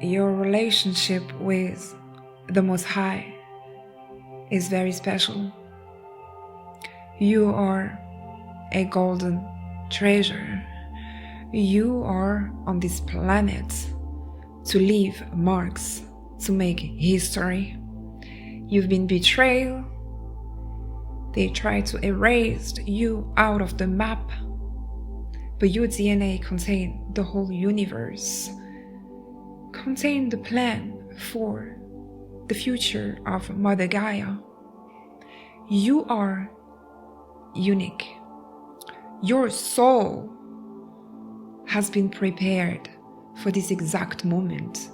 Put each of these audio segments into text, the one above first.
your relationship with the Most High is very special. You are a golden treasure. You are on this planet to leave marks, to make history. You've been betrayed. They try to erase you out of the map, but your DNA contains the whole universe, contains the plan for the future of Mother Gaia. You are unique. Your soul has been prepared for this exact moment.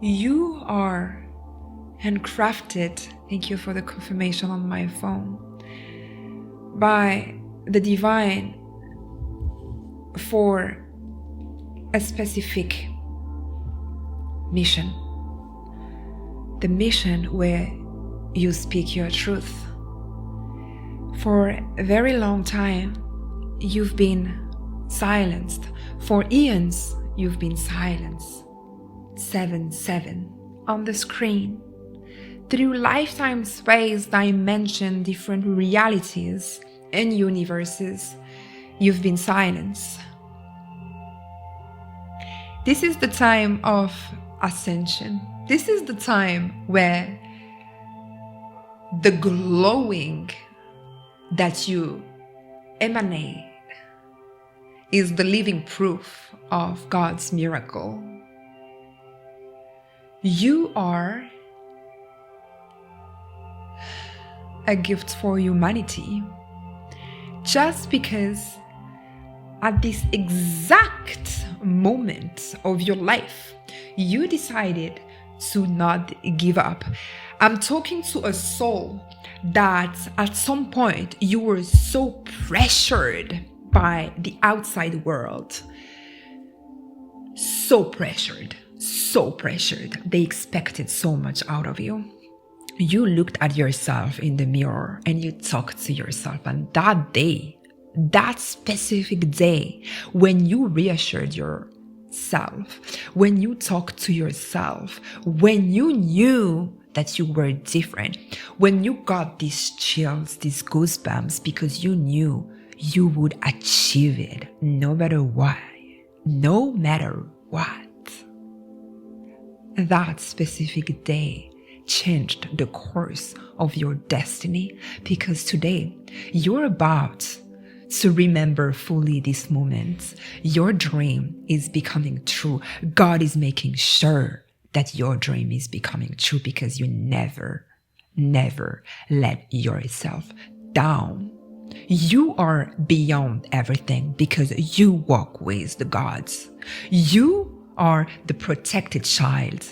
You are handcrafted, thank you for the confirmation on my phone, by the divine for a specific mission. The mission where you speak your truth. For a very long time, you've been silenced. For eons, you've been silenced. 7-7 on the screen. Through lifetime, space, dimension, different realities and universes, you've been silenced. This is the time of ascension. This is the time where the glowing that you emanate is the living proof of God's miracle. You are a gift for humanity. Just because at this exact moment of your life, you decided to not give up. I'm talking to a soul that at some point you were so pressured by the outside world. So pressured. They expected so much out of you. You looked at yourself in the mirror and you talked to yourself. And that day, that specific day, when you reassured yourself, when you talked to yourself, when you knew that you were different, when you got these chills, these goosebumps, because you knew you would achieve it no matter what, that specific day changed the course of your destiny, because today you're about to remember fully this moment. Your dream is becoming true. God is making sure that your dream is becoming true, because you never let yourself down. You are beyond everything because you walk with the gods. You are the protected child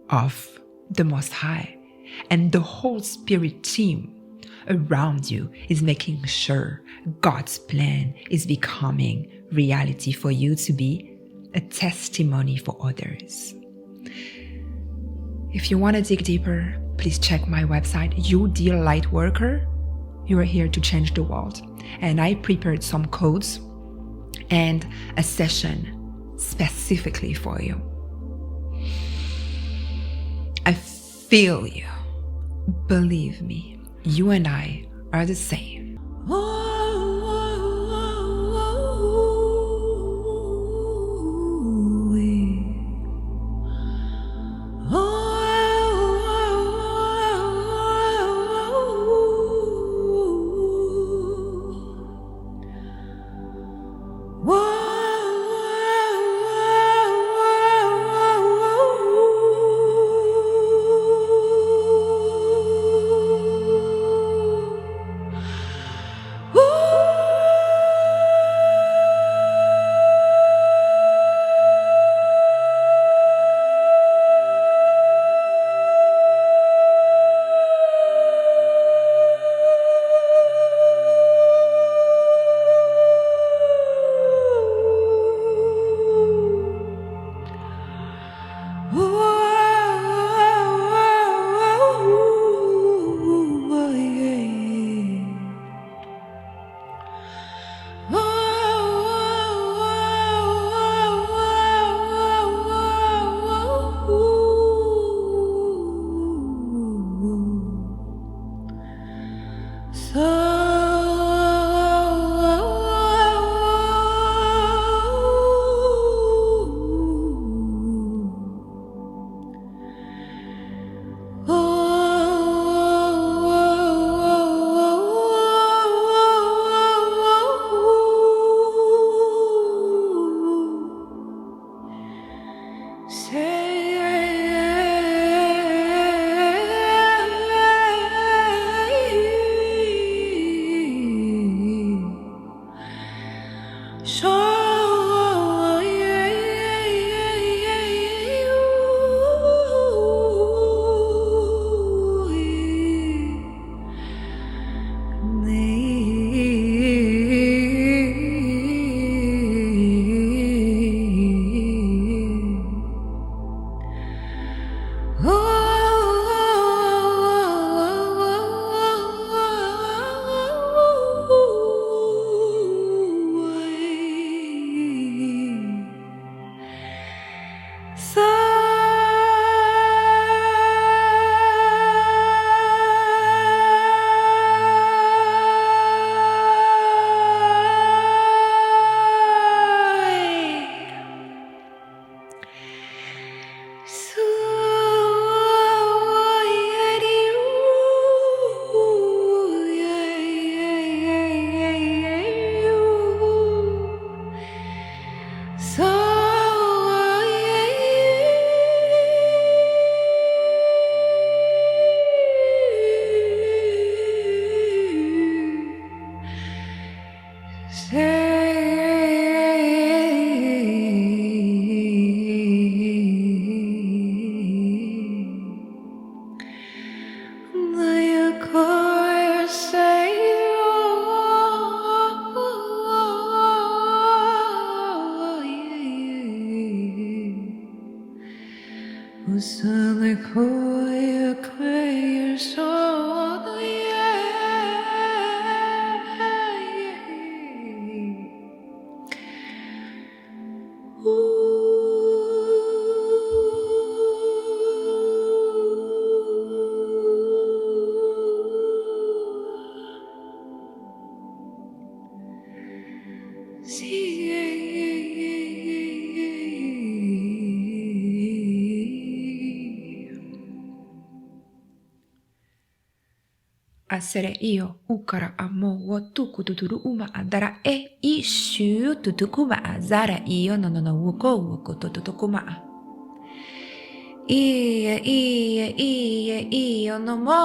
of the Most High, and the whole spirit team around you is making sure God's plan is becoming reality for you to be a testimony for others. If you want to dig deeper, please check my website, You Dear Lightworker. You are here to change the world. And I prepared some codes and a session specifically for you. I feel you. Believe me, you and I are the same. Asere io ukara amo wo tuku tuturu uma adara e ishu tutukuma azara io no woko tutukuma io no mo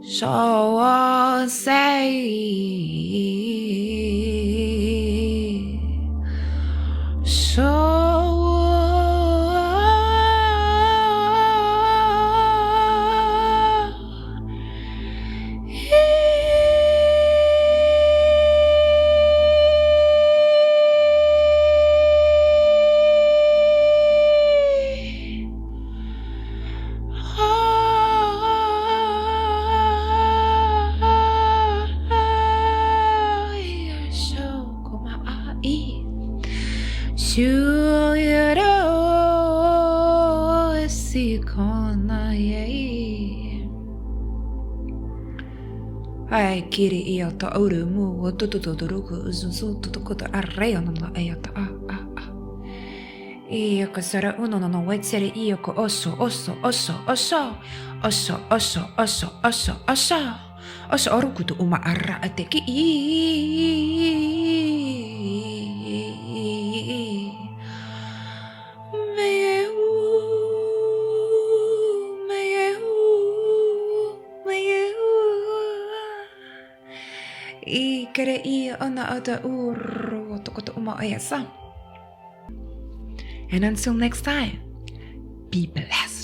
so say Ai kiri io to uru mu wo tututuruku uzuzu tutukuto arreo no io to io ko sara uno no wetsere io ko oso orukuto uma arra ateki kere ia ona ata uru tokoto uma ayasa. And until next time, be blessed.